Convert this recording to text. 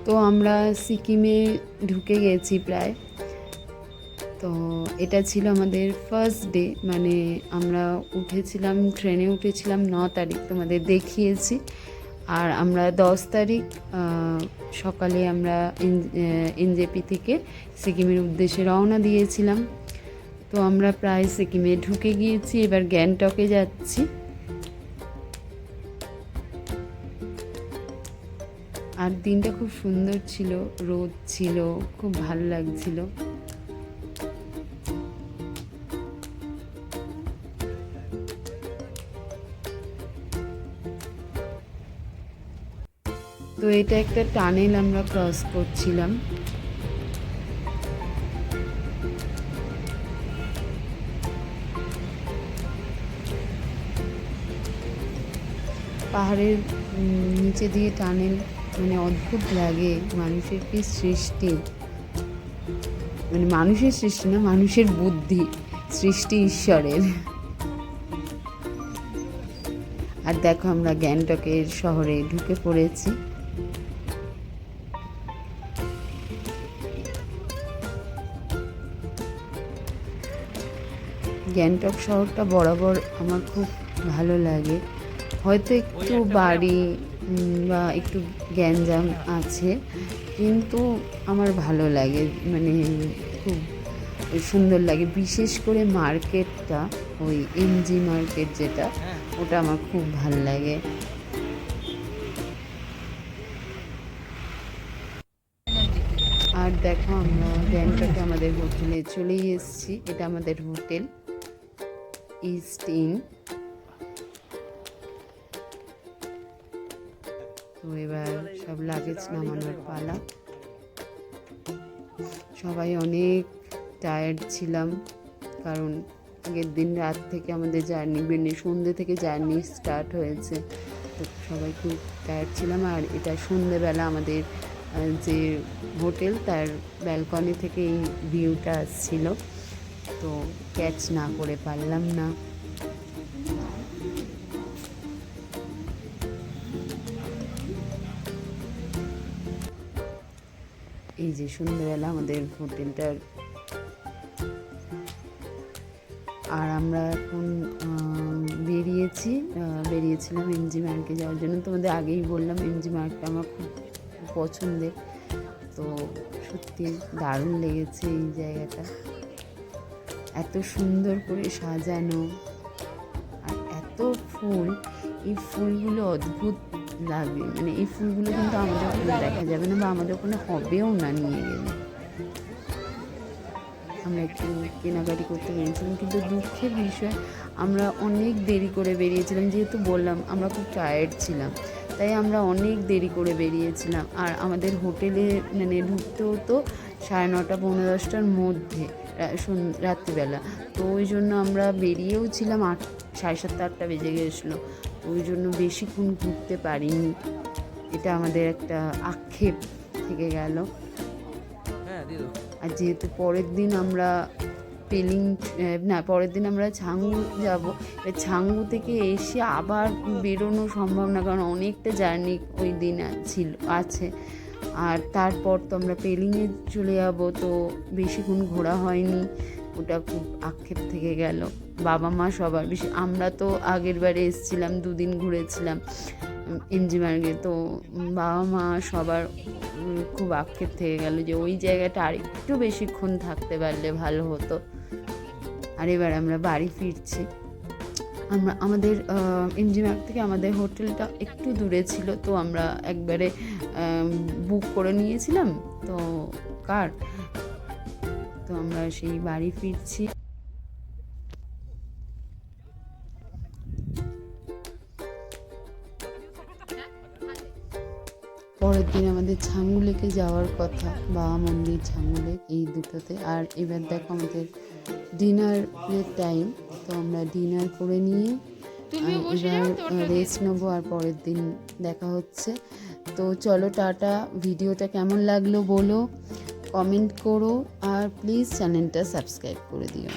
তো আমরা সিকিমে ঢুকে গেছি প্রায়। তো এটা ছিল আমাদের ফার্স্ট ডে, মানে আমরা উঠেছিলাম, ট্রেনে উঠেছিলাম 9 তারিখ, তোমাদের দেখিয়েছি। আর আমরা 10 তারিখ সকালে আমরা এনজেপি থেকে সিকিমের উদ্দেশ্যে রওনা দিয়েছিলাম। তো আমরা প্রায় সিকিমে ঢুকে গিয়েছি, এবার গ্যাংটকে যাচ্ছি। আর দিনটা খুব সুন্দর ছিল, রোদ ছিল, খুব ভালো লাগছিল। তো এটা একটা টানেল আমরা ক্রস করছিলাম। পাহাড়ের নিচে দিয়ে টানেল, মানে অদ্ভুত লাগে। মানুষের কি সৃষ্টি, মানে মানুষের সৃষ্টি না, মানুষের বুদ্ধি, সৃষ্টি ঈশ্বরের। আর দেখো আমরা গ্যাংটকের শহরে ঢুকে পড়েছি। গ্যাংটক শহরটা বরাবর আমার খুব ভালো লাগে। হয়তো একটু বাড়ি বা একটু গ্যাঞ্জাম আছে, কিন্তু আমার ভালো লাগে, মানে খুব সুন্দর লাগে। বিশেষ করে মার্কেটটা, ওই এমজি মার্কেট যেটা, ওটা আমার খুব ভালো লাগে। আর দেখো আমরা গ্যাংটকে আমাদের হোটেলে চলেই এসেছি। এটা আমাদের হোটেল ইস্ট ইন। তো এবার সব লাগেজ নামানোর পালা। সবাই অনেক টায়ার্ড ছিলাম, কারণ আগের দিন রাত থেকে আমাদের জার্নি, মানে সন্ধ্যে থেকে জার্নি স্টার্ট হয়েছে। তো সবাই খুব টায়ার্ড ছিলাম। আর এটা সন্ধ্যেবেলা আমাদের যে হোটেল, তার ব্যালকনি থেকে এই ভিউটা আসছিল, তো ক্যাচ না করে পারলাম না। এই যে সন্ধ্যেবেলা আমাদের হোটেলটার। আর আমরা এখন বেরিয়েছিলাম এমজি মার্কে যাওয়ার জন্য। তোমাদের আগেই বললাম এমজি মার্কটা আমার খুব পছন্দের। তো সত্যি দারুণ লেগেছে এই জায়গাটা, এত সুন্দর করে সাজানো আর এত ফুল। এই ফুলগুলো অদ্ভুত লাগে, মানে এই ফুলগুলো কিন্তু আমাদের ওখানে দেখা যাবে না, বা আমাদের ওখানে হবেও না নিয়ে গেলে। আমরা একটু কেনাকাটি করতে পেরেছিলাম, কিন্তু দুঃখের বিষয় আমরা অনেক দেরি করে বেরিয়েছিলাম। যেহেতু বললাম আমরা খুব টায়ার্ড ছিলাম, তাই আমরা অনেক দেরি করে বেরিয়েছিলাম। আর আমাদের হোটেলে মানে ঢুকতে হতো 9:30 পৌনে 10টার মধ্যে রাত্রিবেলা। তো ওই জন্য আমরা বেরিয়েও ছিলাম 7:30 8টা বেজে গেছিলো। ওই জন্য বেশিক্ষণ ঘুরতে পারিনি। এটা আমাদের একটা আক্ষেপ থেকে গেল। আর যেহেতু পরের দিন আমরা পরের দিন আমরা ছাঙ্গু যাব। ছাঙ্গু থেকে এসে আবার বেরোনো সম্ভব না, কারণ অনেকটা জার্নি ওই দিন আছে। আর তারপর তো আমরা পেলিংয়ে চলে যাব, তো বেশিক্ষণ ঘোরা হয়নি। ওটা খুব আক্ষেপ থেকে গেল। বাবা মা সবার, বেশি আমরা তো আগের বারে এসেছিলাম, 2 দিন ঘুরেছিলাম এমজি মার্গে। তো বাবা মা সবার খুব আক্ষেপ থেকে গেল যে ওই জায়গাটা আর একটু বেশিক্ষণ থাকতে পারলে ভালো হতো। আর এবার আমরা বাড়ি ফিরছি। আমাদের এমজি মার্গ থেকে আমাদের হোটেলটা একটু দূরে ছিল, তো আমরা একবারে বুক করে নিয়েছিলাম তো কার। তো আমরা সেই বাড়ি ফিরছি। পরের দিন আমাদের ছাঙ্গু লেকে যাওয়ার কথা, বাবা মন্দির, ছাঙ্গু লেক, এই দুটোতে। আর এবার দেখো আমাদের ডিনারের টাইম, তো আমরা ডিনার করে নিয়ে এবার রেস্ট নেবো, আর পরের দিন দেখা হচ্ছে। তো চলো টাটা। ভিডিওটা কেমন লাগলো বলো, কমেন্ট করো, আর প্লিজ চ্যানেলটা সাবস্ক্রাইব করে দিও।